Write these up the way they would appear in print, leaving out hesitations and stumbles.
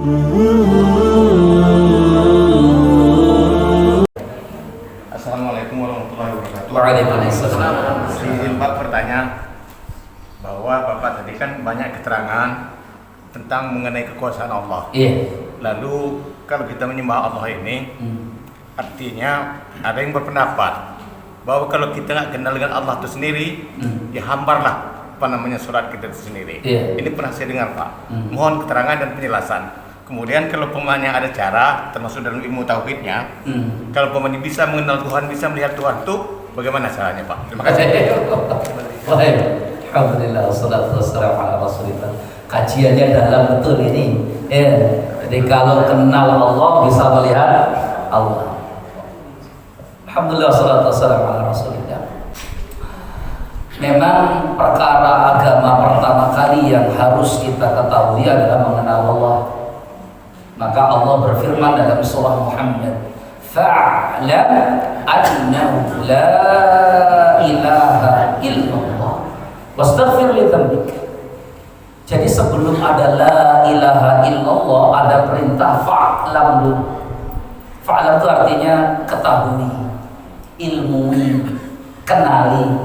Assalamualaikum warahmatullahi wabarakatuh. Waalaikumsalam. Izin Pak bertanya bahwa Bapak tadi kan banyak keterangan tentang mengenai kekuasaan Allah. Iya. Lalu kalau kita menyembah Allah ini, artinya ada yang berpendapat bahwa kalau kita nggak kenal dengan Allah itu sendiri, ya hambarlah surat kita itu sendiri. Iya. Ini pernah saya dengar Pak. Mohon keterangan dan penjelasan. Kemudian kalau pemainnya ada cara, termasuk dalam ilmu tauhidnya, kalau pemain bisa mengenal Tuhan, bisa melihat Tuhan itu, bagaimana caranya Pak? Terima kasih. Baik. Alhamdulillah, wassalatu wassalamu ala rasulillah. Kajiannya dalam betul ini. Jadi kalau kenal Allah bisa melihat Allah. Alhamdulillah, wassalatu wassalamu ala rasulillah. Memang perkara agama pertama kali yang harus kita ketahui adalah mengenal Allah. Maka Allah berfirman dalam surah Muhammad, fa'lam annahu la ilaha illallah wastaghfir li dzambik. Jadi sebelum ada la ilaha illallah ada perintah fa'lam dulu. Fa'lam itu artinya ketahui, ilmui, kenali.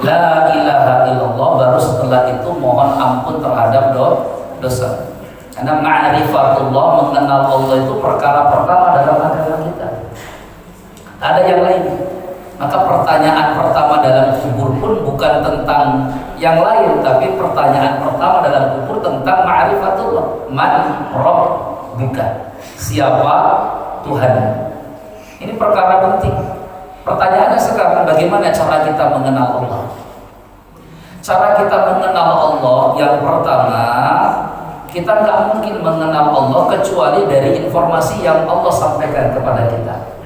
La ilaha illallah, baru setelah itu mohon ampun terhadap dosa. Karena ma'rifatullah, mengenal Allah itu perkara pertama dalam agama kita. Ada yang lain. Maka pertanyaan pertama dalam kubur pun bukan tentang yang lain, tapi pertanyaan pertama dalam kubur tentang ma'rifatullah. Man rabbuka? Siapa Tuhan? Ini perkara penting. Pertanyaannya sekarang, bagaimana cara kita mengenal Allah? Cara kita mengenal Allah yang pertama, kita nggak mungkin mengenal Allah kecuali dari informasi yang Allah sampaikan kepada kita.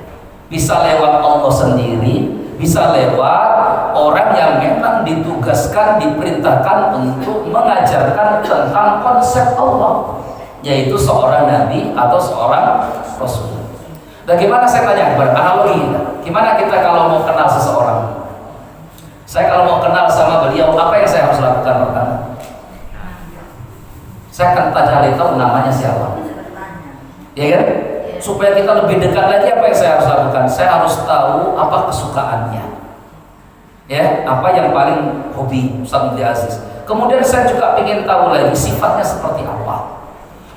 Bisa lewat Allah sendiri, bisa lewat orang yang memang ditugaskan, diperintahkan untuk mengajarkan tentang konsep Allah, yaitu seorang nabi atau seorang rasul. Bagaimana saya tanya, beranalogi, gimana kita kalau mau kenal seseorang? Saya kalau mau kenal sama beliau, apa yang saya harus lakukan pertama? Saya akan cari tahu namanya siapa, ya kan? Supaya kita lebih dekat lagi, apa yang saya harus lakukan? Saya harus tahu apa kesukaannya, ya, apa yang paling hobi Ustaz Mufti Aziz. Kemudian saya juga ingin tahu lagi sifatnya seperti apa.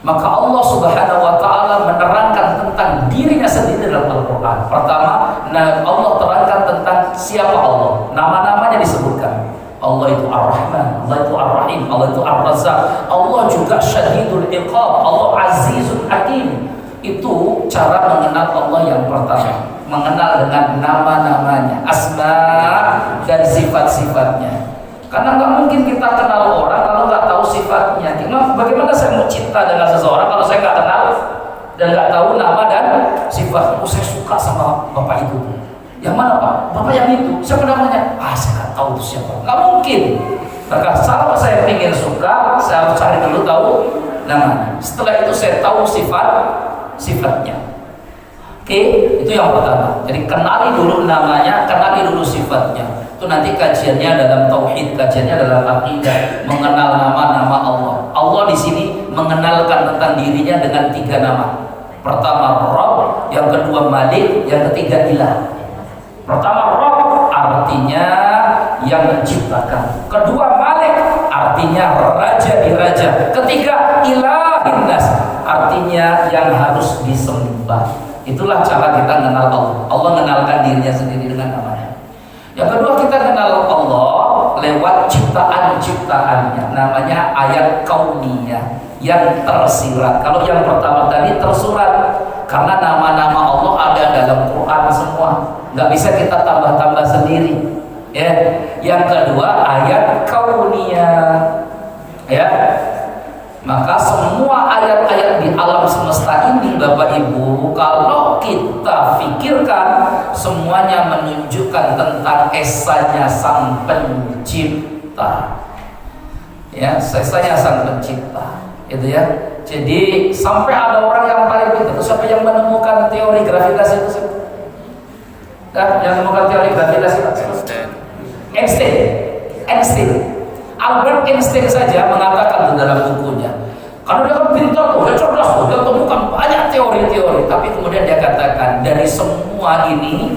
Maka Allah Subhanahu wa Ta'ala menerangkan tentang dirinya sendiri dalam Al-Quran. Pertama, Allah terangkan tentang siapa Allah, nama-namanya disebutkan. Allah itu Ar-Rahman, Allah itu Ar-Rahim, Allah itu Ar-Razzaq, Allah juga Syadidul Iqab, Allah Azizul Hakim. Itu cara mengenal Allah yang pertama, mengenal dengan nama-namanya, asma dan sifat-sifatnya. Karena nggak mungkin kita kenal orang kalau nggak tahu sifatnya. Bagaimana saya mau cinta dengan seseorang kalau saya nggak kenal dan nggak tahu nama dan sifat? Oh, saya suka sama bapak itu. Yang mana Pak? Bapak yang itu. Siapa namanya? Saya nggak tahu itu siapa. Nggak mungkin. Maka kalau saya ingin suka, saya harus cari dulu tahu namanya. Setelah itu saya tahu sifatnya. Oke, itu yang pertama. Jadi kenali dulu namanya, kenali dulu sifatnya. Itu nanti kajiannya dalam tauhid, kajiannya dalam akidah, mengenal nama-nama Allah. Allah di sini mengenalkan tentang dirinya dengan 3 nama. Pertama Rabb, yang kedua Malik, yang ketiga Ilah. Pertama Rabb artinya yang menciptakan. Kedua Malik artinya raja di raja. Ketiga Ilahin nas artinya yang harus disembah. Itulah cara kita mengenal Allah. Allah mengenalkan dirinya sendiri dengan namanya. Yang kedua, kita kenal Allah lewat ciptaan-ciptaannya. Namanya ayat kauniyah yang tersirat. Kalau yang pertama tadi tersurat, karena nama-nama Allah ada dalam Quran semua, nggak bisa kita tambah-tambah sendiri. Ya. Yang kedua, ayat kauniyah. Ya. Maka semua ayat-ayat di alam semesta ini, Bapak Ibu, kalau kita pikirkan, semuanya menunjukkan tentang esanya Sang Pencipta. Ya, esanya Sang Pencipta. Itu ya. Jadi sampai ada orang yang paling pintar, siapa yang menemukan teori gravitasi itu? Yang menemukan teori gravitasi itu? Einstein. Albert Einstein saja mengatakan dalam bukunya, karena dia kan pintar tuh, dia cerdas tuh, dari semua ini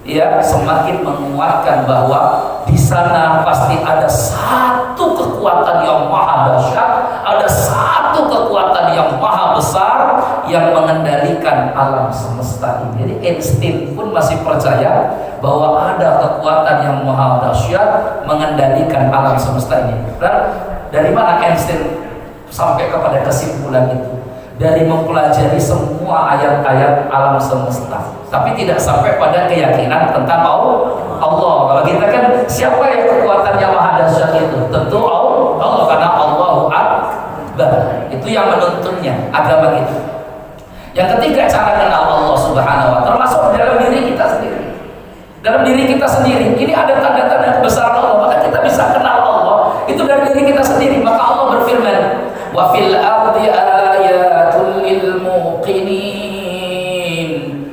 ya semakin menguatkan bahwa di sana pasti ada satu kekuatan yang maha dahsyat, ada satu kekuatan yang maha besar yang mengendalikan alam semesta ini. Jadi Einstein pun masih percaya bahwa ada kekuatan yang maha dahsyat mengendalikan alam semesta ini. Dan dari mana Einstein sampai kepada kesimpulan itu? Dari mempelajari semua ayat-ayat alam semesta, tapi tidak sampai pada keyakinan tentang Allah. Kalau kita kan siapa yang kekuatannya maha dahsyat itu? Tentu Allah, karena Allahu Akbar. Itu yang menuntunnya agama kita. Yang ketiga, cara kenal Allah Subhanahu wa Ta'ala termasuk dalam diri kita sendiri. Dalam diri kita sendiri ini ada tanda-tanda kebesaran Allah, maka kita bisa kenal Allah itu dari diri kita sendiri. Maka Allah berfirman, wa fil ardi ayatul lil muqinin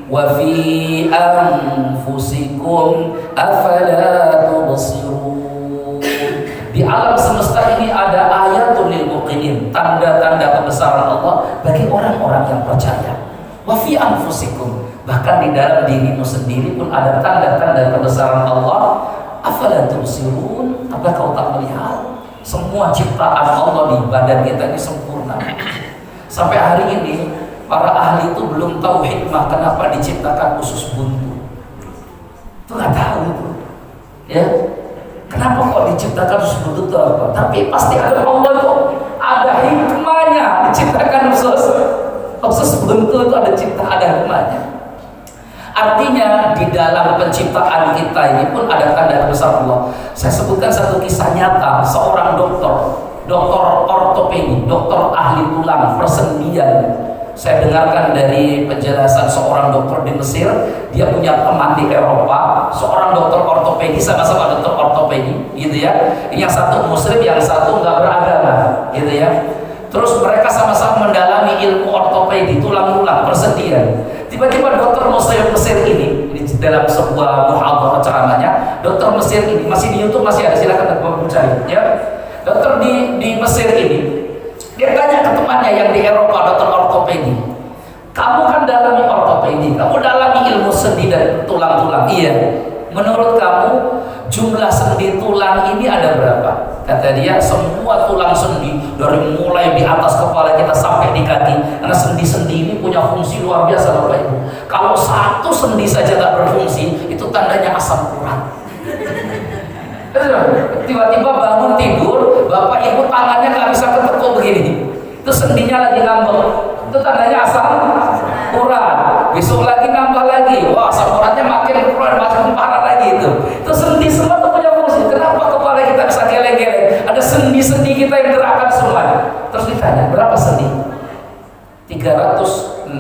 wa fi anfusikum afala tubsirun. Di alam semesta ini ada ayatul lil muqinin, tanda-tanda kebesaran Allah bagi orang-orang yang percaya. Wa fi anfusikum, bahkan di dalam dirimu sendiri pun ada tanda-tanda kebesaran Allah. Afala tubsirun, apakah kau tak melihat? Semua ciptaan Allah di badan kita ini sempurna. Sampai hari ini para ahli itu belum tahu hikmah kenapa diciptakan usus buntu. Itu nggak tahu itu, ya. Kenapa kok diciptakan usus buntu itu apa? Tapi pasti ada Allah itu, ada hikmahnya diciptakan usus buntu itu ada hikmahnya. Artinya di dalam penciptaan kita ini pun ada tanda besar Allah. Saya sebutkan satu kisah nyata seorang dokter ortopedi, dokter ahli tulang persendian. Saya dengarkan dari penjelasan seorang dokter di Mesir. Dia punya teman di Eropa, seorang dokter ortopedi, sama-sama dokter ortopedi, gitu ya. Yang satu muslim, yang satu nggak beragama, gitu ya. Terus mereka sama-sama mendalami ilmu ortopedi, tulang-tulang, persendian. Tiba-tiba dokter Mesir ini di dalam sebuah muhadharah ceramahnya, dokter Mesir ini masih di YouTube, masih ada, silakan teman-teman cari ya. Dokter di Mesir ini dia tanya ke temannya yang di Eropa, dokter ortopedi, kamu kan dalami ortopedi, kamu dalami ilmu sendi dan tulang-tulang, iya, menurut kamu jumlah sendi tulang ini ada berapa? Kata dia, semua tulang sendi dari mulai di atas kepala kita sampai di kaki, karena sendi-sendi ini punya fungsi luar biasa Bapak Ibu. Kalau satu sendi saja tak berfungsi, itu tandanya asam urat. Tiba-tiba bangun tidur, Bapak Ibu tangannya nggak bisa ketekuk begini, itu sendinya lagi ngambek, itu tandanya asam urat. Besok lagi nambah lagi, wah asam uratnya makin keluar, makin parah lagi itu sendi semua tuh punya fungsi. Kenapa kepala kita bisa geleng-geleng? Ada sendi-sendi kita yang gerakan semua. Terus ditanya, berapa sendi? 360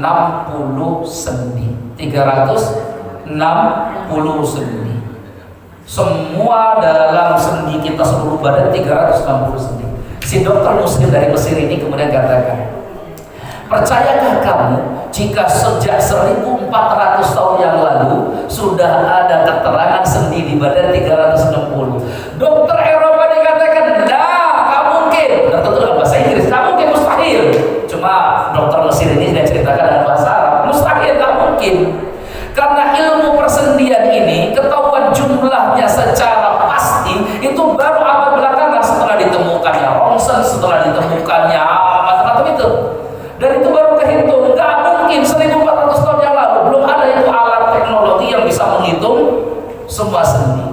sendi. 360 sendi. Semua dalam sendi kita seluruh badan 360 sendi. Si dokter muslim dari Mesir ini kemudian katakan, percayakah kamu jika sejak 1400 tahun yang lalu sudah ada keterangan sendi di badan 360? Dokter Eropa dikatakan, nah, gak mungkin. Dan tentu dalam bahasa Inggris, gak mungkin, mustahil. Cuma dokter Mesir ini sudah ceritakan dengan bahasa Arab, mustahil, gak mungkin. Karena ilmu persendian ini ketahuan jumlahnya secara pasti itu baru abad belakangan, setelah ditemukannya rongsen, setelah ditemukannya macam-macam itu. Dan itu baru kehitung, gak mungkin 1400 tahun yang lalu belum ada itu alat teknologi yang bisa menghitung semua sendi.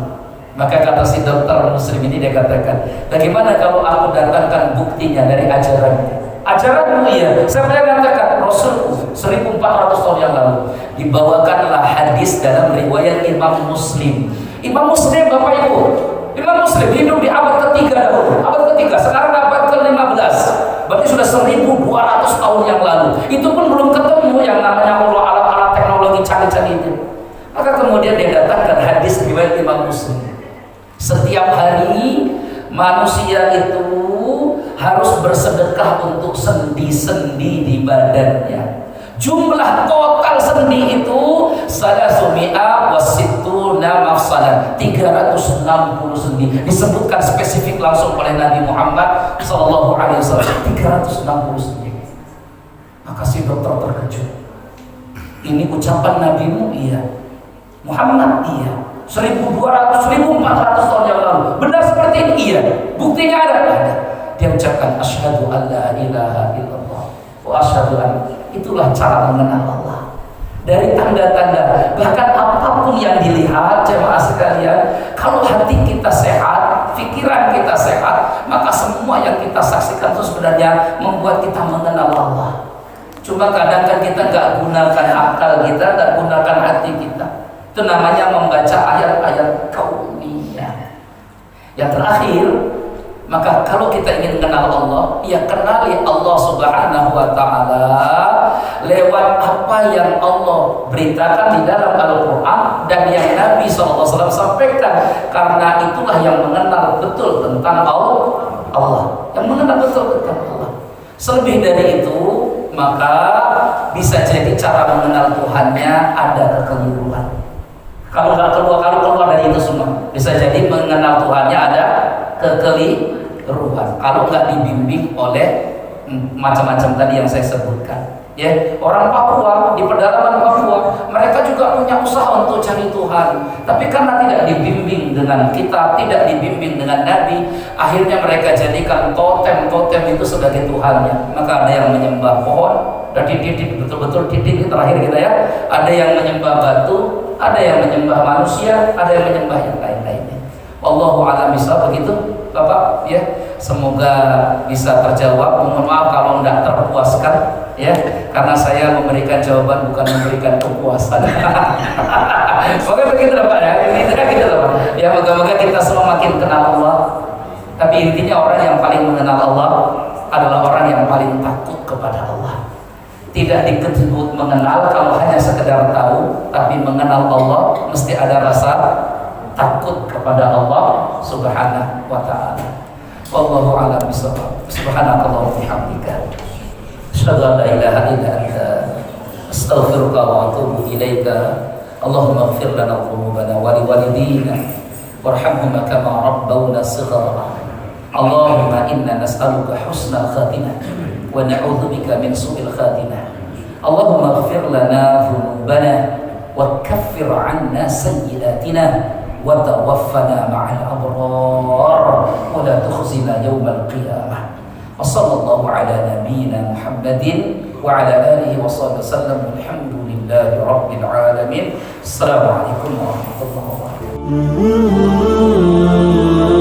Maka kata si dokter muslim ini, dia katakan, bagaimana kalau aku datangkan buktinya dari ajaran? Ajaran mulia, saya pernah katakan Rasul 1400 tahun yang lalu dibawakanlah hadis dalam riwayat Imam Muslim. Imam Muslim Bapak Ibu, Imam Muslim hidup di abad ketiga dahulu, abad ketiga, sekarang abad ke-15. Berarti sudah 1200 tahun yang lalu. Itu pun belum ketemu yang namanya alat-alat teknologi canggih-canggih itu. Maka kemudian dia datangkan hadis riwayat Imam Muslim. Setiap hari manusia itu harus bersedekah untuk sendi-sendi di badannya. Jumlah total sendi itu salasumia wasittuna mafsalan, 360 sendi. Disebutkan spesifik langsung oleh Nabi Muhammad SAW, 360 sendi. Maka si dokter terkejut. Ini ucapan nabimu? Iya. Muhammad? Iya. 1200, 1400 tahun yang lalu benar seperti ini? Iya. Buktinya ada? Ada. Dia ucapkan asyhadu an la ilaha illallah wa asyhadu an. Itulah cara mengenal Allah. Dari tanda-tanda, bahkan apapun yang dilihat jemaah sekalian, kalau hati kita sehat, pikiran kita sehat, maka semua yang kita saksikan itu sebenarnya membuat kita mengenal Allah. Cuma kadang kan kita nggak gunakan akal kita, nggak gunakan hati kita. Itu namanya membaca ayat-ayat kauniyah. Yang terakhir, maka kalau kita ingin kenal Allah, ya kenali Allah Subhanahu wa Ta'ala lewat apa yang Allah beritakan di dalam Al-Quran dan yang Nabi SAW sampaikan, karena itulah yang mengenal betul tentang Allah, yang mengenal betul tentang Allah. Selebih dari itu, maka bisa jadi cara mengenal Tuhannya ada kekeliruan. Kalau keluar dari itu semua, bisa jadi mengenal Tuhannya ada kekeliruan kalau nggak dibimbing oleh macam-macam tadi yang saya sebutkan. Ya, orang Papua di pedalaman Papua, mereka juga punya usaha untuk cari Tuhan, tapi karena tidak dibimbing dengan kitab, tidak dibimbing dengan Nabi, akhirnya mereka jadikan totem-totem itu sebagai Tuhannya. Maka ada yang menyembah pohon, dan titik betul-betul titik terakhir kita ya. Ada yang menyembah batu, ada yang menyembah manusia, ada yang menyembah yang lain-lainnya. Wallahu a'lam bishawab. Begitu Bapak ya, semoga bisa terjawab. Mohon maaf kalau tidak terpuaskan ya, karena saya memberikan jawaban bukan memberikan kepuasan. Oke, begitu Pak ya. Intinya gitu Pak. Ya, moga-moga kita semua makin kenal Allah. Tapi intinya orang yang paling mengenal Allah adalah orang yang paling takut kepada Allah. Tidak disebut mengenal kalau hanya sekedar tahu, tapi mengenal Allah mesti ada rasa takut kepada Allah Subhanahu wa Ta'ala. Wallahu a'lam bishawab. Subhanakallah wa bihamdika, asyhadu an la ilaha illa anta, astaghfiruka wa atubu ilaika. Allahumma ighfir lana dhunubana wa liwalidina warhamhuma kama rabbawna shighara. Allahumma inna nas'aluka husnal khatimah wa na'udzubika min su'il khatimah. Allahumma ighfir lana dhunubana wa kaffir 'anna sayyi'atina wa tawaffana ma'al abrar wa la tukhzina yawmal qiyamah. Wa sallallahu ala nabiyyina Muhammadin wa ala alihi wa sahbihi wasallam. Alhamdulillahi rabbil alamin. Assalamualaikum warahmatullahi wabarakatuh.